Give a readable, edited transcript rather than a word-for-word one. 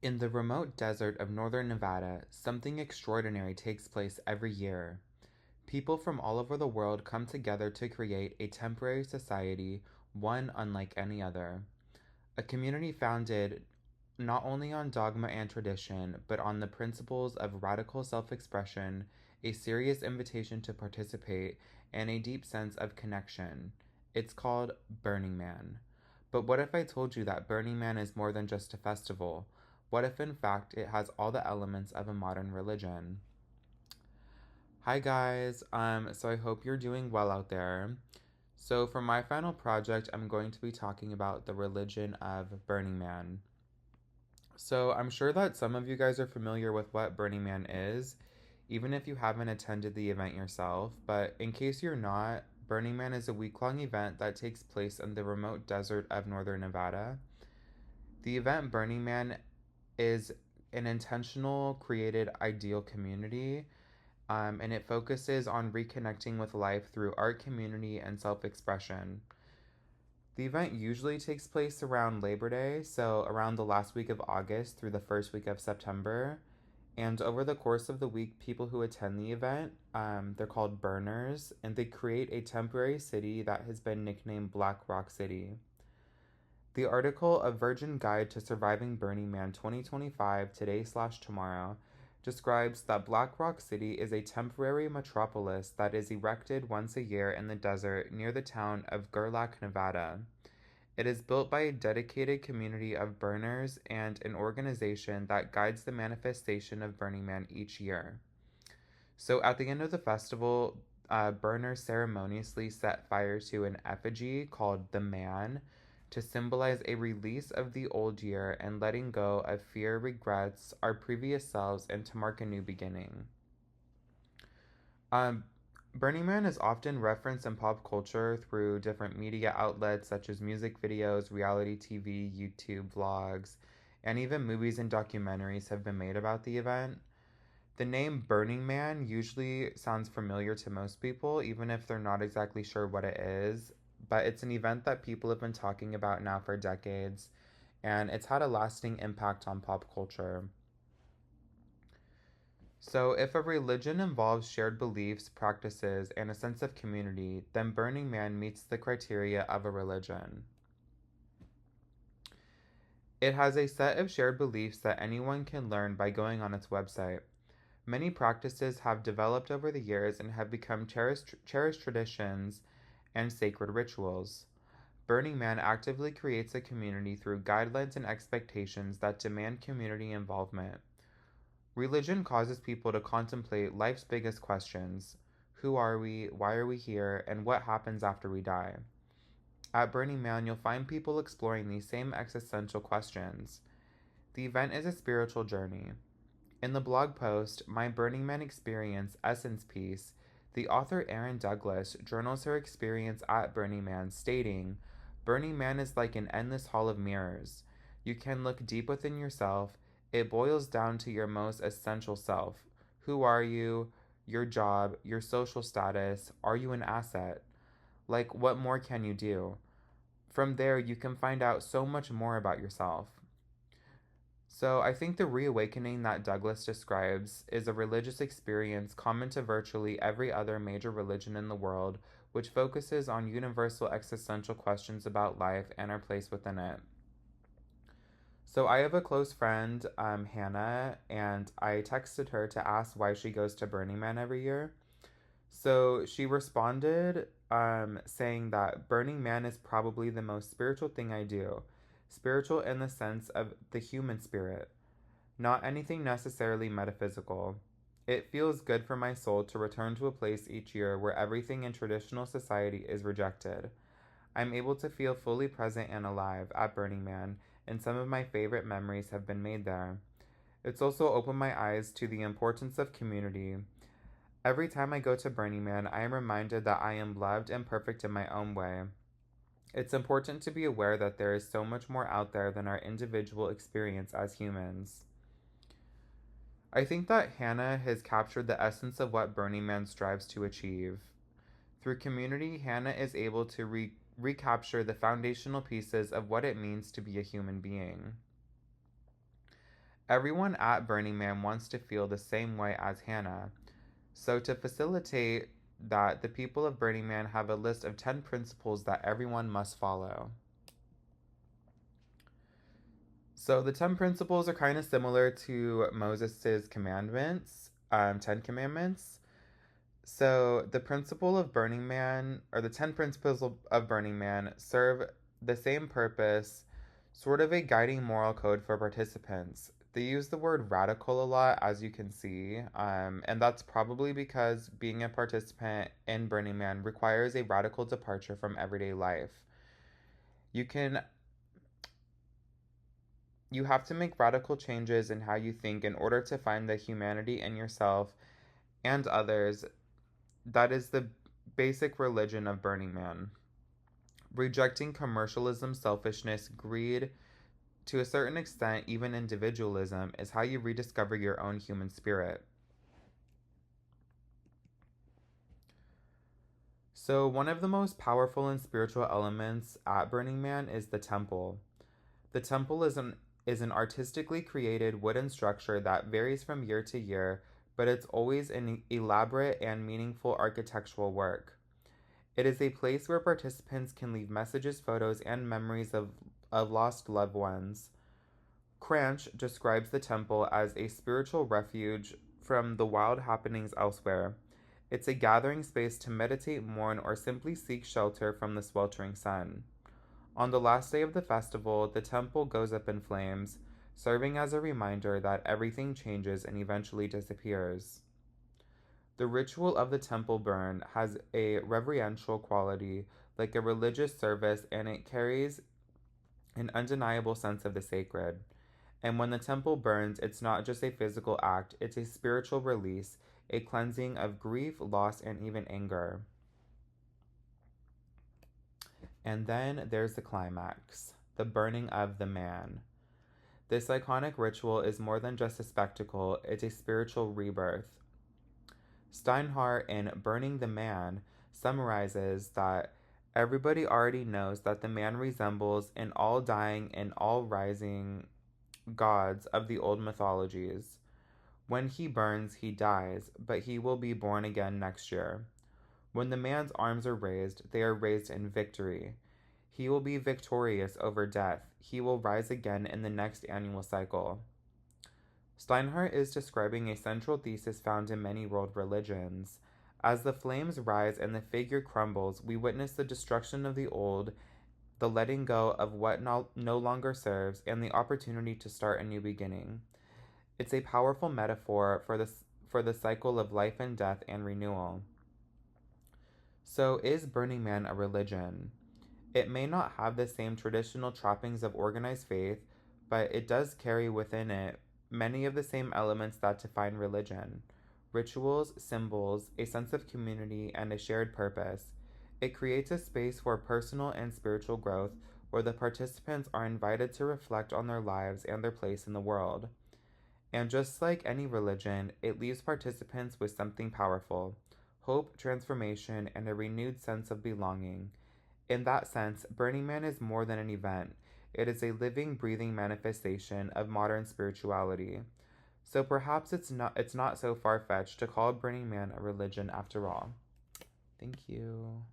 In the remote desert of northern Nevada, something extraordinary takes place every year. People from all over the world come together to create a temporary society, one unlike any other. A community founded not only on dogma and tradition, but on the principles of radical self expression, a serious invitation to participate, and a deep sense of connection. It's called Burning Man. But what if I told you that Burning Man is more than just a festival? What if, in fact, it has all the elements of a modern religion? Hi guys, so I hope you're doing well out there. So for my final project, I'm going to be talking about the religion of Burning Man. So I'm sure that some of you guys are familiar with what Burning Man is, even if you haven't attended the event yourself. But in case you're not, Burning Man is a week-long event that takes place in the remote desert of northern Nevada. The event Burning Man is an intentional, created, ideal community, and it focuses on reconnecting with life through art, community, and self expression. The event usually takes place around Labor Day, so around the last week of August through the first week of September. And over the course of the week, people who attend the event, they're called burners, and they create a temporary city that has been nicknamed Black Rock City. The article A Virgin Guide to Surviving Burning Man 2025 Today/Tomorrow describes that Black Rock City is a temporary metropolis that is erected once a year in the desert near the town of Gerlach, Nevada. It is built by a dedicated community of burners and an organization that guides the manifestation of Burning Man each year. So at the end of the festival, burners ceremoniously set fire to an effigy called the Man to symbolize a release of the old year and letting go of fear, regrets, our previous selves, and to mark a new beginning. Um, Burning Man is often referenced in pop culture through different media outlets such as music videos, reality TV, YouTube vlogs, and even movies and documentaries have been made about the event. The name Burning Man usually sounds familiar to most people, even if they're not exactly sure what it is. But it's an event that people have been talking about now for decades, and it's had a lasting impact on pop culture. So, if a religion involves shared beliefs, practices, and a sense of community, then Burning Man meets the criteria of a religion. It has a set of shared beliefs that anyone can learn by going on its website. Many practices have developed over the years and have become cherished traditions and sacred rituals. Burning Man actively creates a community through guidelines and expectations that demand community involvement. Religion causes people to contemplate life's biggest questions: who are we, why are we here, and what happens after we die. At Burning Man, you'll find people exploring these same existential questions. The event is a spiritual journey. In the blog post, My Burning Man Experience Essence piece, the author Erin Douglas journals her experience at Burning Man, stating, Burning Man is like an endless hall of mirrors. You can look deep within yourself. It boils down to your most essential self. Who are you? Your job, your social status. Are you an asset? Like, what more can you do? From there, you can find out so much more about yourself. So, I think the reawakening that Douglas describes is a religious experience common to virtually every other major religion in the world, which focuses on universal existential questions about life and our place within it. So, I have a close friend, Hannah, and I texted her to ask why she goes to Burning Man every year. So, she responded saying that Burning Man is probably the most spiritual thing I do. Spiritual in the sense of the human spirit, not anything necessarily metaphysical. It feels good for my soul to return to a place each year where everything in traditional society is rejected. I'm able to feel fully present and alive at Burning Man, and some of my favorite memories have been made there. It's also opened my eyes to the importance of community. Every time I go to Burning Man, I am reminded that I am loved and perfect in my own way. It's important to be aware that there is so much more out there than our individual experience as humans. I think that Hannah has captured the essence of what Burning Man strives to achieve. Through community, Hannah is able to recapture the foundational pieces of what it means to be a human being. Everyone at Burning Man wants to feel the same way as Hannah. So, to facilitate that, the people of Burning Man have a list of 10 principles that everyone must follow. So, the 10 principles are kind of similar to Moses' commandments, 10 commandments. So, the principle of Burning Man, or the 10 principles of Burning Man, serve the same purpose, sort of a guiding moral code for participants. They use the word radical a lot, as you can see, and that's probably because being a participant in Burning Man requires a radical departure from everyday life. You can you have to make radical changes in how you think in order to find the humanity in yourself and others. That is the basic religion of Burning Man. Rejecting commercialism, selfishness, greed, to a certain extent, even individualism, is how you rediscover your own human spirit. So, one of the most powerful and spiritual elements at Burning Man is the temple. The temple is an artistically created wooden structure that varies from year to year, but it's always an elaborate and meaningful architectural work. It is a place where participants can leave messages, photos, and memories of lost loved ones. Cranch describes the temple as a spiritual refuge from the wild happenings elsewhere. It's a gathering space to meditate, mourn, or simply seek shelter from the sweltering sun. On the last day of the festival, the temple goes up in flames, serving as a reminder that everything changes and eventually disappears. The ritual of the temple burn has a reverential quality, like a religious service, and it carries an undeniable sense of the sacred. And when the temple burns, it's not just a physical act, it's a spiritual release, a cleansing of grief, loss, and even anger. And then there's the climax, the burning of the man. This iconic ritual is more than just a spectacle, it's a spiritual rebirth. Steinhardt in Burning the Man summarizes that everybody already knows that the man resembles in all dying and all rising gods of the old mythologies. When he burns, he dies, but he will be born again next year. When the man's arms are raised, they are raised in victory. He will be victorious over death. He will rise again in the next annual cycle. Steinhardt is describing a central thesis found in many world religions. As the flames rise and the figure crumbles, we witness the destruction of the old, the letting go of what no longer serves, and the opportunity to start a new beginning. It's a powerful metaphor for the cycle of life and death and renewal. So, is Burning Man a religion? It may not have the same traditional trappings of organized faith, but it does carry within it many of the same elements that define religion: rituals, symbols, a sense of community, and a shared purpose. It creates a space for personal and spiritual growth where the participants are invited to reflect on their lives and their place in the world. And just like any religion, it leaves participants with something powerful: hope, transformation, and a renewed sense of belonging. In that sense, Burning Man is more than an event. It is a living, breathing manifestation of modern spirituality. So perhaps it's not so far-fetched to call Burning Man a religion after all. Thank you.